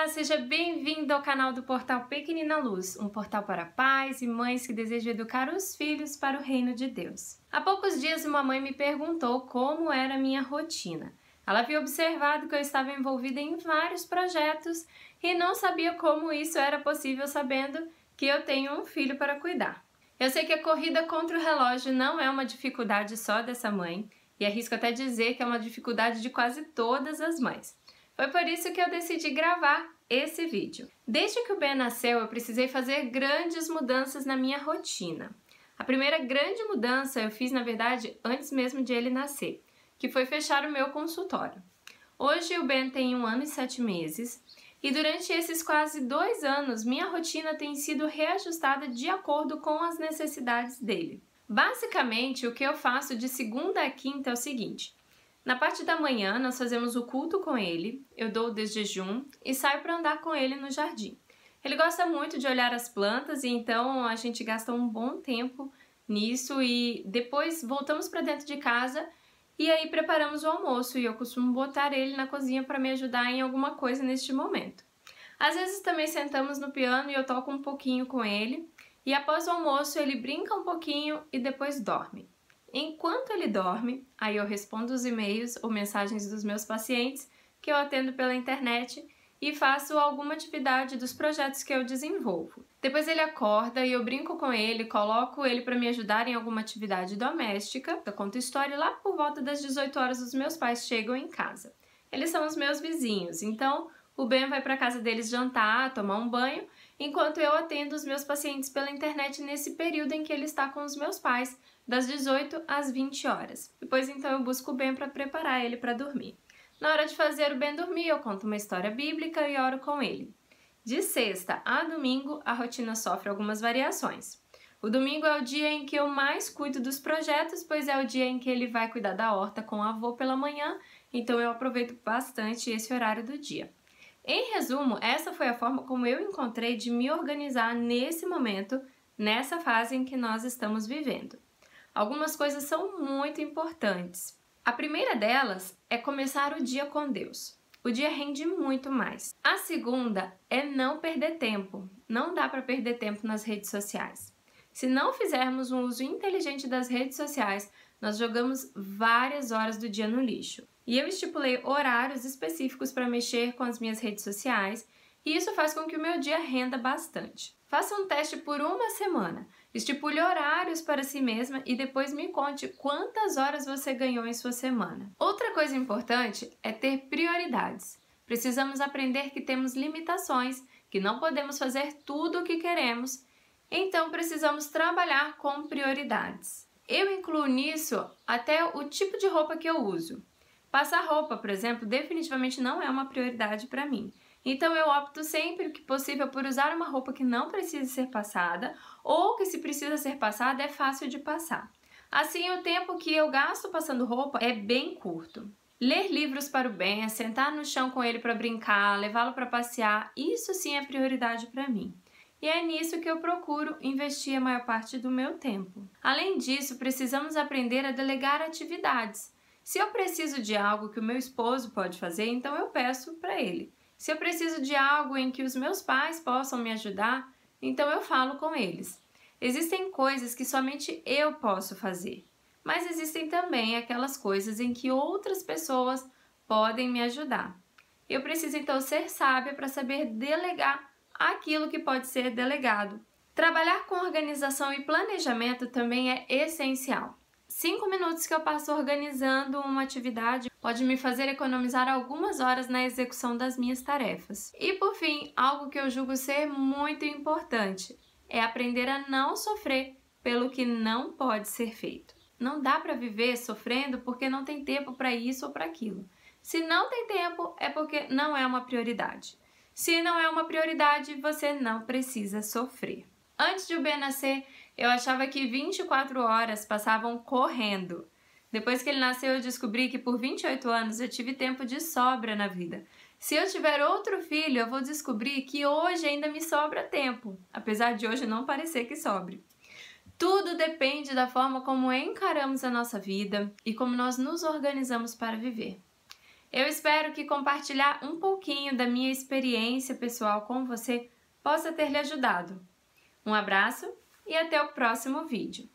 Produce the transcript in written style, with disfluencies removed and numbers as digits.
seja bem-vindo ao canal do Portal Pequenina Luz, um portal para pais e mães que desejam educar os filhos para o reino de Deus. Há poucos dias uma mãe me perguntou como era a minha rotina. Ela havia observado que eu estava envolvida em vários projetos e não sabia como isso era possível sabendo que eu tenho um filho para cuidar. Eu sei que a corrida contra o relógio não é uma dificuldade só dessa mãe, e arrisco até dizer que é uma dificuldade de quase todas as mães. Foi por isso que eu decidi gravar esse vídeo. Desde que o Ben nasceu, eu precisei fazer grandes mudanças na minha rotina. A primeira grande mudança eu fiz, na verdade, antes mesmo de ele nascer, que foi fechar o meu consultório. Hoje o Ben tem 1 ano e 7 meses, e durante esses quase 2 anos, minha rotina tem sido reajustada de acordo com as necessidades dele. Basicamente, o que eu faço de segunda a quinta é o seguinte: na parte da manhã, nós fazemos o culto com ele, eu dou o desjejum e saio para andar com ele no jardim. Ele gosta muito de olhar as plantas e então a gente gasta um bom tempo nisso e depois voltamos para dentro de casa e aí preparamos o almoço e eu costumo botar ele na cozinha para me ajudar em alguma coisa neste momento. Às vezes também sentamos no piano e eu toco um pouquinho com ele e após o almoço ele brinca um pouquinho e depois dorme. Enquanto ele dorme, aí eu respondo os e-mails ou mensagens dos meus pacientes que eu atendo pela internet e faço alguma atividade dos projetos que eu desenvolvo. Depois ele acorda e eu brinco com ele, coloco ele para me ajudar em alguma atividade doméstica. Eu conto história e lá por volta das 18 horas os meus pais chegam em casa. Eles são os meus vizinhos, então o Ben vai para a casa deles jantar, tomar um banho, enquanto eu atendo os meus pacientes pela internet nesse período em que ele está com os meus pais, das 18 às 20 horas. Depois então eu busco o Ben para preparar ele para dormir. Na hora de fazer o Ben dormir, eu conto uma história bíblica e oro com ele. De sexta a domingo, a rotina sofre algumas variações. O domingo é o dia em que eu mais cuido dos projetos, pois é o dia em que ele vai cuidar da horta com o avô pela manhã, então eu aproveito bastante esse horário do dia. Em resumo, essa foi a forma como eu encontrei de me organizar nesse momento, nessa fase em que nós estamos vivendo. Algumas coisas são muito importantes. A primeira delas é começar o dia com Deus. O dia rende muito mais. A segunda é não perder tempo. Não dá para perder tempo nas redes sociais. Se não fizermos um uso inteligente das redes sociais, nós jogamos várias horas do dia no lixo. E eu estipulei horários específicos para mexer com as minhas redes sociais e isso faz com que o meu dia renda bastante. Faça um teste por 1 semana. Estipule horários para si mesma e depois me conte quantas horas você ganhou em sua semana. Outra coisa importante é ter prioridades. Precisamos aprender que temos limitações, que não podemos fazer tudo o que queremos, então precisamos trabalhar com prioridades. Eu incluo nisso até o tipo de roupa que eu uso. Passar roupa, por exemplo, definitivamente não é uma prioridade para mim. Então eu opto sempre que possível por usar uma roupa que não precisa ser passada ou que se precisa ser passada é fácil de passar. Assim o tempo que eu gasto passando roupa é bem curto. Ler livros para o Ben, sentar no chão com ele para brincar, levá-lo para passear, isso sim é prioridade para mim. E é nisso que eu procuro investir a maior parte do meu tempo. Além disso, precisamos aprender a delegar atividades. Se eu preciso de algo que o meu esposo pode fazer, então eu peço para ele. Se eu preciso de algo em que os meus pais possam me ajudar, então eu falo com eles. Existem coisas que somente eu posso fazer, mas existem também aquelas coisas em que outras pessoas podem me ajudar. Eu preciso então ser sábia para saber delegar aquilo que pode ser delegado. Trabalhar com organização e planejamento também é essencial. 5 minutos que eu passo organizando uma atividade pode me fazer economizar algumas horas na execução das minhas tarefas. E por fim, algo que eu julgo ser muito importante é aprender a não sofrer pelo que não pode ser feito. Não dá para viver sofrendo porque não tem tempo para isso ou para aquilo. Se não tem tempo, é porque não é uma prioridade. Se não é uma prioridade, você não precisa sofrer. Antes de o Ben nascer, eu achava que 24 horas passavam correndo. Depois que ele nasceu, eu descobri que por 28 anos eu tive tempo de sobra na vida. Se eu tiver outro filho, eu vou descobrir que hoje ainda me sobra tempo, apesar de hoje não parecer que sobre. Tudo depende da forma como encaramos a nossa vida e como nós nos organizamos para viver. Eu espero que compartilhar um pouquinho da minha experiência pessoal com você possa ter lhe ajudado. Um abraço e até o próximo vídeo.